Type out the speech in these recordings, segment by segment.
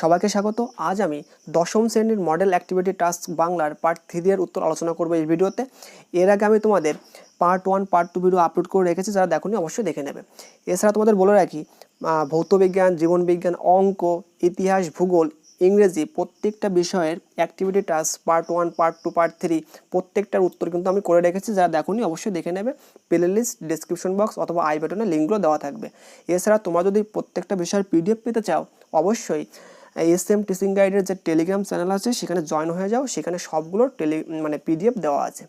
সবাইকে স্বাগত। আজ আমি দশম শ্রেণীর মডেল অ্যাক্টিভিটি টাস্ক বাংলার পার্ট 3 এর উত্তর আলোচনা করব এই ভিডিওতে। এর আগে আমি তোমাদের পার্ট 1 পার্ট 2 ভিডিও আপলোড করে রেখেছি, যারা দেখোনি অবশ্যই দেখে নেবে। এছাড়া তোমাদের বলে রাখি, ভৌতবিজ্ঞান, জীবনবিজ্ঞান, অঙ্ক, ইতিহাস, ভূগোল, ইংরেজি প্রত্যেকটা বিষয়ের activity task part 1 part 2 part 3 প্রত্যেকটার উত্তর কিন্তু আমি করে রেখেছি, যারা দেখোনি অবশ্যই দেখে নেবে। প্লে লিস্ট, ডেসক্রিপশন বক্স অথবা আই বাটনে লিঙ্কগুলো দেওয়া থাকবে। এছাড়া তোমরা যদি প্রত্যেকটা বিষয়ের পিডিএফ পেতে চাও, অবশ্যই এসএম টিচিং গাইডের যে টেলিগ্রাম চ্যানেল আছে সেখানে জয়েন হয়ে যাও, সেখানে সবগুলোর পিডিএফ দেওয়া আছে।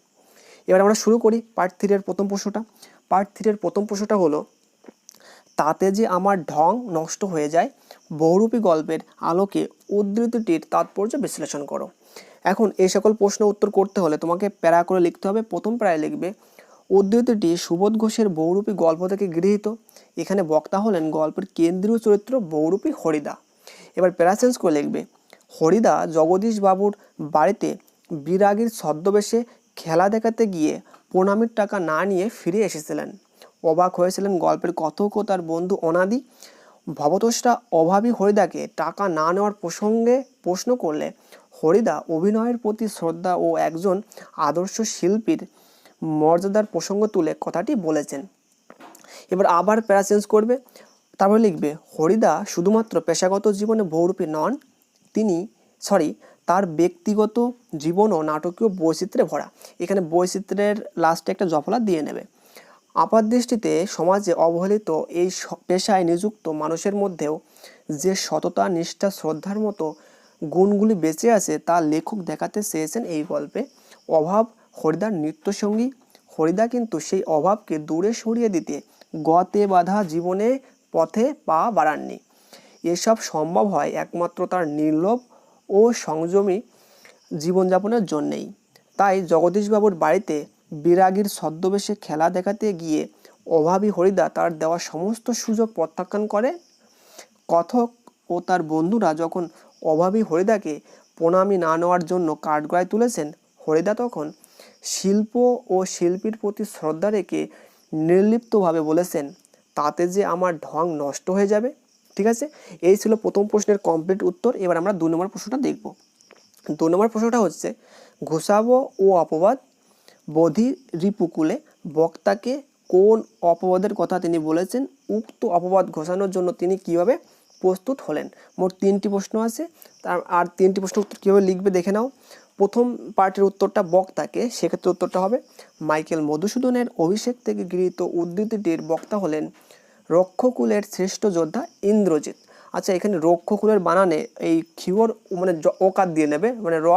এবার আমরা শুরু করি পার্ট 3 এর প্রথম প্রশ্নটা। পার্ট 3 এর প্রথম প্রশ্নটা হলো, তাতে যে আমার ঢং নষ্ট হয়ে যায় বহুরূপী গল্পের আলোকে উদ্ধৃতিটির তাৎপর্য বিশ্লেষণ করো। এখন এই সকল প্রশ্ন উত্তর করতে হলে তোমাকে প্যারা করে লিখতে হবে। প্রথম প্যারায় লিখবে, উদ্ধৃতিটি সুবোধ ঘোষের বহুরূপী গল্প থেকে গৃহীত। এখানে বক্তা হলেন গল্পের কেন্দ্রীয় চরিত্র বহুরূপী হরিদা। এবার প্যারা চেঞ্জ করে লিখবে, হরিদা জগদীশ বাবুর বাড়িতে বিরাগীর ছদ্মবেশে খেলা দেখাতে গিয়ে প্রণামীর টাকা না নিয়ে ফিরে এসেছিলেন। অবাক হয়েছিলেন গল্পের কথক ও তার বন্ধু অনাদি। ভবতোষরা অভাবী হরিদাকে টাকা না নেওয়ার প্রসঙ্গে প্রশ্ন করলে হরিদা অভিনয়ের প্রতি শ্রদ্ধা ও একজন আদর্শ শিল্পীর মর্যাদার প্রসঙ্গ তুলে কথাটি বলেছেন। এবার আবার প্যারা চেঞ্জ করবে, তারপরে লিখবে, হরিদা শুধুমাত্র পেশাগত জীবনে বহুরূপী নন, তার ব্যক্তিগত জীবনও নাটকীয় বৈচিত্র্যে ভরা। এখানে বৈচিত্র্যের লাস্টে একটা জফলা দিয়ে নেবে। আপাতদৃষ্টিতে সমাজে অবহেলিত এই পেশায় নিযুক্ত মানুষের মধ্যেও যে সততা, নিষ্ঠা, শ্রদ্ধার মতো গুণগুলি বেঁচে আছে তা লেখক দেখাতে চেয়েছেন এই গল্পে। অভাব হরিদার নিত্যসঙ্গী। হরিদা কিন্তু সেই অভাবকে দূরে সরিয়ে দিতে গতে বাঁধা জীবনে পথে পা বাড়াননি। এসব সম্ভব হয় একমাত্র তার নির্লোভ ও সংযমী জীবনযাপনের জন্যেই। তাই জগদীশবাবুর বাড়িতে বিরাগীর ছদ্মবেশে খেলা দেখাতে গিয়ে অভাবী হরিদা তার দেওয়া সমস্ত সুযোগ প্রত্যাখ্যান করে। কথক ও তার বন্ধুরা যখন অভাবী হরিদাকে প্রণামী না নেওয়ার জন্য কাঠগড়ায় তুলেছেন, হরিদা তখন শিল্প ও শিল্পীর প্রতি শ্রদ্ধা রেখে নির্লিপ্তভাবে বলেছেন, তাতে যে আমার ঢং নষ্ট হয়ে যাবে। ঠিক আছে, এই ছিল প্রথম প্রশ্নের কমপ্লিট উত্তর। এবার আমরা 2 নম্বর প্রশ্নটা দেখব। 2 নম্বর প্রশ্নটা হচ্ছে, ঘোষাবো ও অপবাদ বোধি রিপুকুলে বক্তাকে কোন অপবাদের কথা তিনি বলেছেন, উক্ত অপবাদ ঘোষানোর জন্য তিনি কিভাবে প্রস্তুত হলেন। মোট 3টি প্রশ্ন আছে, আর 3টি প্রশ্ন উত্তর কীভাবে লিখবে দেখে নাও। প্রথম পার্টের উত্তরটা বক্তাকে, সেক্ষেত্রে উত্তরটা হবে, মাইকেল মধুসূদনের অভিষেক থেকে গৃহীত উদ্ধৃতিটির বক্তা হলেন রক্ষকুলের শ্রেষ্ঠ যোদ্ধা ইন্দ্রজিৎ। আচ্ছা, এখানে রক্ষকুলের বানানে এই খিওর ওকার দিয়ে নেবে, র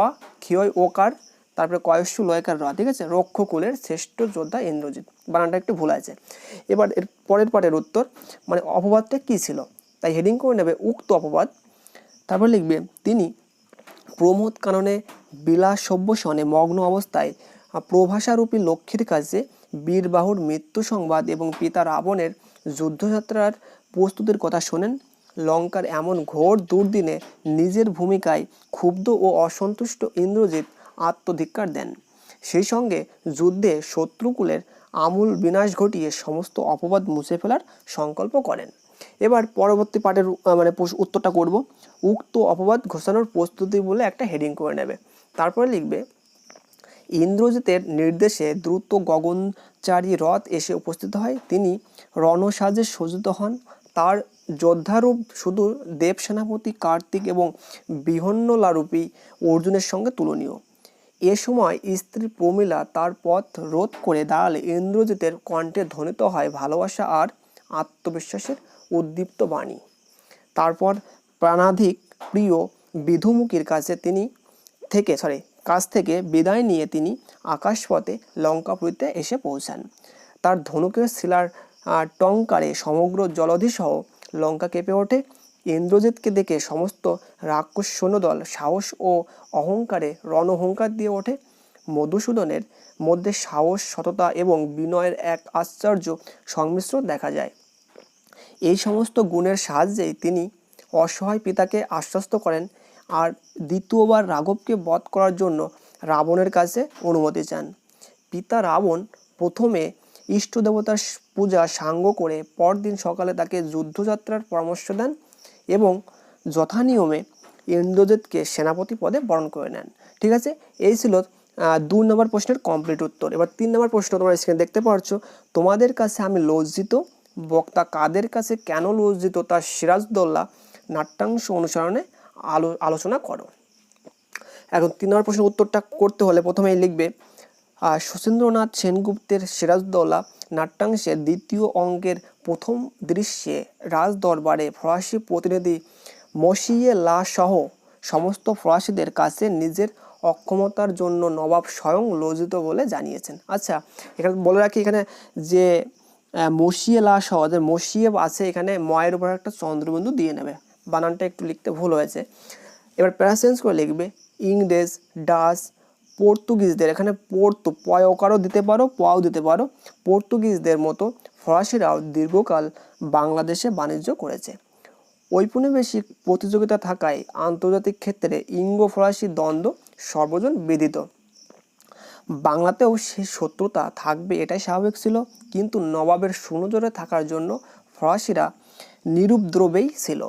খিওয় ওকার, তারপরে কয়স্যু লয়কার র। ঠিক আছে, রক্ষকুলের শ্রেষ্ঠ যোদ্ধা ইন্দ্রজিৎ, বানানটা একটু ভুল আছে। এবার এর পরের পাটের উত্তর, অপবাদটা কি ছিল, তাই হেডিং করে নেবে উক্ত অপবাদ। তারপর লিখবে, তিনি প্রমোদ কাননে বিলাসব্য সনে মগ্ন অবস্থায় প্রভাষারূপী লক্ষ্মীর কাছে বীরবাহুর মৃত্যু সংবাদ এবং পিতা রাবণের যুদ্ধযাত্রার প্রস্তুতির কথা শোনেন। লঙ্কার এমন ঘোর দুর্দিনে নিজের ভূমিকায় ক্ষুব্ধ ও অসন্তুষ্ট ইন্দ্রজিৎ আত্মধিক্কার দেন। সেই সঙ্গে যুদ্ধে শত্রুকুলের আমূল বিনাশ ঘটিয়ে সমস্ত অপবাদ মুছে ফেলার সংকল্প করেন। এবার পরবর্তী পার্টের উত্তরটা করব, উক্ত অপবাদ ঘোষানোর প্রস্তুতি বলে একটা হেডিং করে নেবে। তারপরে লিখবে, ইন্দ্রজিতের নির্দেশে দ্রুত গগনচারী রথ এসে উপস্থিত হয়। তিনি রণসাজে সজ্জিত হন। তার যোদ্ধারূপ শুধু দেব সেনাপতি কার্তিক এবং বিহন্নলারূপী অর্জুনের সঙ্গে তুলনীয়। এ সময় স্ত্রী প্রমীলা তার পথ রোধ করে দাঁড়ালে ইন্দ্রজিতের কণ্ঠে ধ্বনিত হয় ভালোবাসা আর আত্মবিশ্বাসের উদ্দীপ্ত বাণী। তারপর প্রাণাধিক প্রিয় বিধুমুখীর কাছ থেকে বিদায় নিয়ে তিনি আকাশপথে লঙ্কাপুরীতে এসে পৌঁছান। তার ধনুকের শিলার টঙ্কারে সমগ্র জলধিসহ লঙ্কা কেঁপে ওঠে। ইন্দ্রজিৎকে দেখে সমস্ত রাক্ষস সৈন্যদল সাহস ও অহংকারে রণহুঙ্কার দিয়ে ওঠে। মধুসূদনের মধ্যে সাহস, সততা এবং বিনয়ের এক আশ্চর্য সংমিশ্রণ দেখা যায়। এই সমস্ত গুণের সাহায্যেই তিনি অসহায় পিতাকে আশ্বস্ত করেন আর দ্বিতীয়বার রাঘবকে বধ করার জন্য রাবণের কাছে অনুমতি চান। পিতা রাবণ প্রথমে ইষ্ট দেবতার পূজা সাঙ্গ করে পরদিন সকালে তাকে যুদ্ধযাত্রার পরামর্শ দেন এবং যথানিয়মে ইন্দ্রজিৎকে সেনাপতি পদে বরণ করে নেন। ঠিক আছে, এই ছিল 2 নম্বর প্রশ্নের কমপ্লিট উত্তর। এবার 3 নম্বর প্রশ্ন তোমরা স্ক্রিনে দেখতে পাচ্ছ, তোমাদের কাছে আমি লজ্জিত, বক্তা কাদের কাছে কেন লজ্জিত তা সিরাজউদ্দৌলা নাট্যাংশ অনুসরণে আলোচনা করো। এখন 3 নম্বর প্রশ্নের উত্তরটা করতে হলে প্রথমেই লিখবে সুচেন্দ্রনাথ সেনগুপ্তের সিরাজউদ্দৌলা নাট্যাংশের 2য় অঙ্কের প্রথম দৃশ্যে রাজ দরবারে ফরাসি প্রতিনিধি মসিয়ে লা সহ সমস্ত ফরাসিদের কাছে নিজের অক্ষমতার জন্য নবাব স্বয়ং লজ্জিত বলে জানিয়েছেন। আচ্ছা, এখানে বলে রাখি, এখানে যে মসিয়ে লা সহ যে মসিয়ে আছে, এখানে ময়ের উপর একটা চন্দ্রবিন্দু দিয়ে নেবে, বানানটা একটু লিখতে ভুল হয়েছে। এবার প্যারাসেন্স করে লিখবে ইংরেজ, ডাচ, পর্তুগিজদের, এখানে পয়কারও দিতে পারো, পাও দিতে পারো, পর্তুগিজদের মতো ফরাসিরাও দীর্ঘকাল বাংলাদেশে বাণিজ্য করেছে। ঔপনিবেশিক প্রতিযোগিতা থাকায় আন্তর্জাতিক ক্ষেত্রে ইঙ্গো ফরাসি দ্বন্দ্ব সর্বজন বিদিত। বাংলাতেও সেই শত্রুতা থাকবে, এটাই স্বাভাবিক ছিল, কিন্তু নবাবের সুনজরে থাকার জন্য ফরাসিরা নিরুপদ্রবেই ছিল।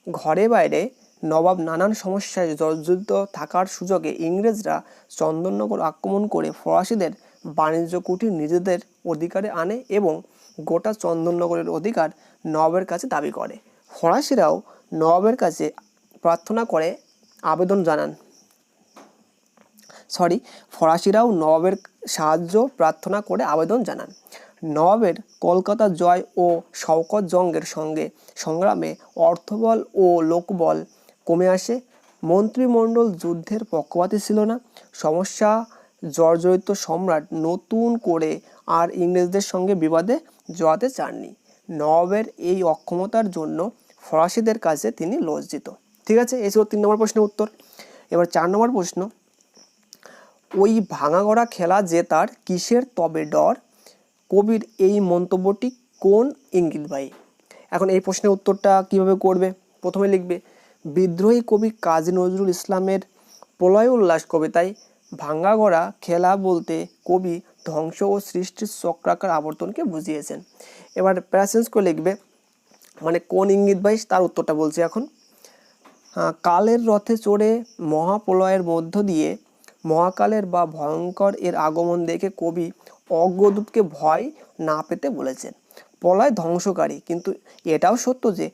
ঘরে বাইরে নবাব নানান সমস্যায় জর্জরিত থাকার সুযোগে ইংরেজরা চন্দননগর আক্রমণ করে ফরাসিদের বাণিজ্য কুটির নিজেদের অধিকারে আনে এবং গোটা চন্দননগরের অধিকার নবাবের কাছে দাবি করে। ফরাসিরাও নবাবের কাছে ফরাসিরাও নবাবের সাহায্য প্রার্থনা করে আবেদন জানান। নবাবের কলকাতা জয় ও শওকত জঙ্গের সঙ্গে সংগ্রামে অর্থবল ও লোকবল কমে আসে। মন্ত্রিমণ্ডল যুদ্ধের পক্ষপাতী ছিল না। সমস্যা জর্জরিত সম্রাট নতুন করে আর ইংরেজদের সঙ্গে বিবাদে জড়াতে চাননি। নবাবের এই অক্ষমতার জন্য ফরাসিদের কাছে তিনি লজ্জিত। ঠিক আছে, এই ছিল 3 নম্বর প্রশ্নের উত্তর। এবার 4 নম্বর প্রশ্ন, ওই ভাঙাগড়া খেলা জেতার কিসের তবে ডর? কবির এই মন্তব্যটি কোন ইঙ্গিতবাহী? এখন এই প্রশ্নের উত্তরটা কিভাবে করবে? প্রথমে লিখবে বিদ্রোহী কবি কাজী নজরুল ইসলামের প্রলয় উল্লাস কবিতায় ভাঙাগড়া খেলা বলতে কবি ধ্বংস ও সৃষ্টির চক্রাকার আবর্তনকে বুঝিয়েছেন। এবার প্যারাসেন্স করে লিখবে মানে কোন ইঙ্গিতবাহী তার উত্তরটা বলছি এখন। কালের রথে চড়ে মহাপ্রলয়ের মধ্য দিয়ে মহাকালের বা ভয়ঙ্কর এর আগমন দেখে কবি অগ্রদূতকে ভয় না পেতে বলেছেন। প্রলয় ধ্বংসকারী, কিন্তু এটাও সত্য যে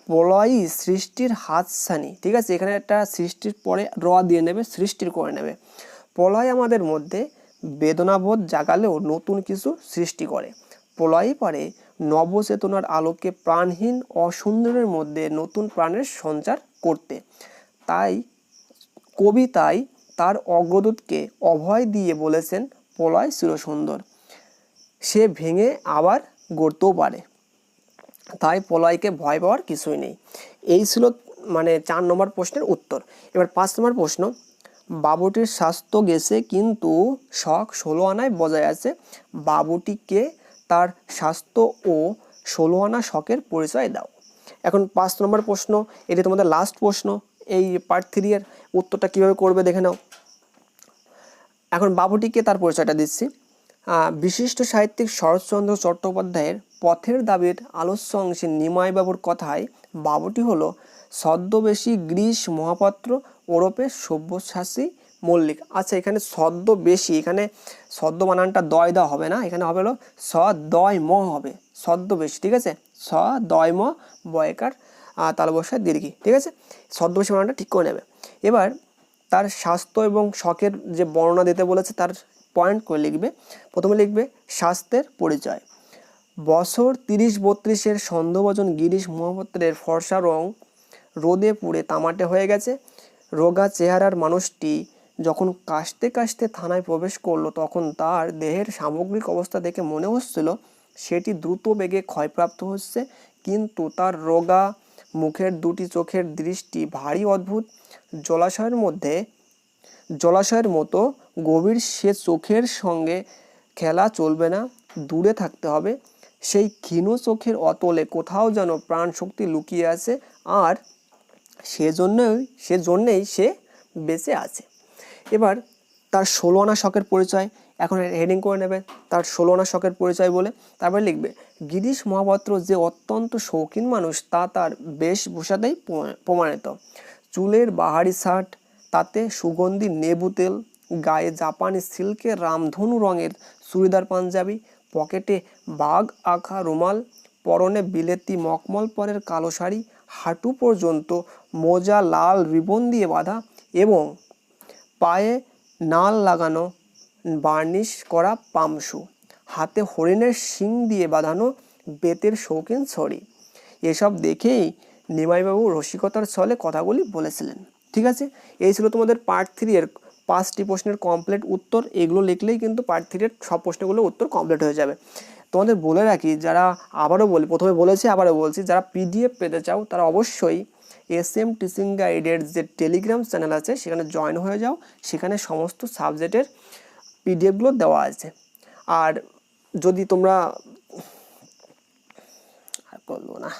প্রলয়ই সৃষ্টির হাতছানি। ঠিক আছে, এখানে একটা সৃষ্টির পরে র দিয়ে নেবে, সৃষ্টির করে নেবে। প্রলয় আমাদের মধ্যে বেদনাবোধ জাগালেও নতুন কিছু সৃষ্টি করে। প্রলয়ই পারে নবচেতনার আলোকে প্রাণহীন অসুন্দরের মধ্যে নতুন প্রাণের সঞ্চার করতে। তাই কবি তার অগ্রদূতকে অভয় দিয়ে বলেছেন প্রলয় চিরসুন্দর, সে ভেঙে আবার গড়তেও পারে, তাই প্রলয়কে ভয় পাওয়ার কিছুই নেই। এই ছিল 4 নম্বর প্রশ্নের উত্তর। এবার 5 নম্বর প্রশ্ন, বাবুটির স্বাস্থ্য গেছে কিন্তু শখ 16 আনায় বজায় আছে। বাবুটিকে তার স্বাস্থ্য ও 16 আনা শখের পরিচয় দাও। এখন 5 নম্বর প্রশ্ন, এটি তোমাদের লাস্ট প্রশ্ন। এই পার্ট 3 এর উত্তরটা কিভাবে করবে দেখে নাও। এখন বাবুটিকে তার পরিচয়টা দিচ্ছি। বিশিষ্ট সাহিত্যিক শরৎচন্দ্র চট্টোপাধ্যায়ের পথের দাবির আলোচ্য অংশে নিমাইবাবুর কথায় বাবুটি হলো ছদ্মবেশী গ্রীশ মহাপাত্র ওরফে সব্যসাচী মল্লিক। আচ্ছা, এখানে ছদ্মবেশী, এখানে ছদ্ম বানানটা দয় দেওয়া হবে না, এখানে হবে হলো দয় ম হবে, ছদ্মবেশী। ঠিক আছে, দয় ম বয়কার তালবস্যায় দীর্ঘী। ঠিক আছে, ছদ্মবেশী বানানটা ঠিক করে নেবে। এবার তার স্বাস্থ্য এবং শখের যে বর্ণনা দিতে বলেছে তার পয়েন্ট করে লিখবে। প্রথমে লিখবে স্বাস্থ্যের পরিচয়। বছর 30-32-এর সন্দেহভাজন গিরিশ মহাপাত্রের ফর্সা রং রোদে পুড়ে তামাটে হয়ে গেছে। রোগা চেহারার মানুষটি যখন কাশতে কাশতে থানায় প্রবেশ করলো তখন তার দেহের সামগ্রিক অবস্থা দেখে মনে হচ্ছিল সেটি দ্রুত বেগে ক্ষয়প্রাপ্ত হচ্ছে, কিন্তু তার রোগা মুখের দুটি চোখের দৃষ্টি ভারী অদ্ভুত। জলাশয়ের মতো গভীর সে চোখের সঙ্গে খেলা চলবে না, দূরে থাকতে হবে। সেই ক্ষীণ চোখের অতলে কোথাও যেন প্রাণ শক্তি লুকিয়ে আছে, আর সেজন্যই সে বেঁচে আছে। এবার তার 16 আনা শখের পরিচয়, এখন হেডিং করে নেবে তার 16 আনা শখের পরিচয় বলে, তারপরে লিখবে গিরিশ মহাপাত্র যে অত্যন্ত শৌখিন মানুষ তা তার বেশভূষাতেই প্রমাণিত। চুলের বাহারি শার্ট, তাতে সুগন্ধি নেবু তেল, গায়ে জাপানি সিল্কের রামধনু রঙের চুড়িদার পাঞ্জাবি, পকেটে বাঘ আঁকা রুমাল, পরনে বিলেতি মখমল পরের কালো শাড়ি, হাঁটু পর্যন্ত মোজা লাল রিবন দিয়ে বাঁধা এবং পায়ে নাল লাগানো বার্নিশ করা পামশু, হাতে হরিণের শিং দিয়ে বাঁধানো বেতের শৌখিন ছড়ি। এসব দেখেই নিমাইবাবু রসিকতার ছলে কথাগুলি বলেছিলেন। ঠিক আছে, এই ছিল তোমাদের পার্ট 3 এর 5টি প্রশ্নের কমপ্লিট উত্তর। এগুলো লিখলেই কিন্তু পার্ট 3 এর সব প্রশ্নগুলোর উত্তর কমপ্লিট হয়ে যাবে। তোমাদের বলে রাখি, যারা, আবারও বলি, প্রথমে বলেছি আবারও বলছি, যারা পিডিএফ পেতে চাও তারা অবশ্যই SM টিচিং গাইডের যে টেলিগ্রাম চ্যানেল আছে সেখানে জয়েন হয়ে যাও। সেখানে সমস্ত সাবজেক্টের পিডিএফগুলো দেওয়া আছে। আর যদি তোমরা, আর বলবো না।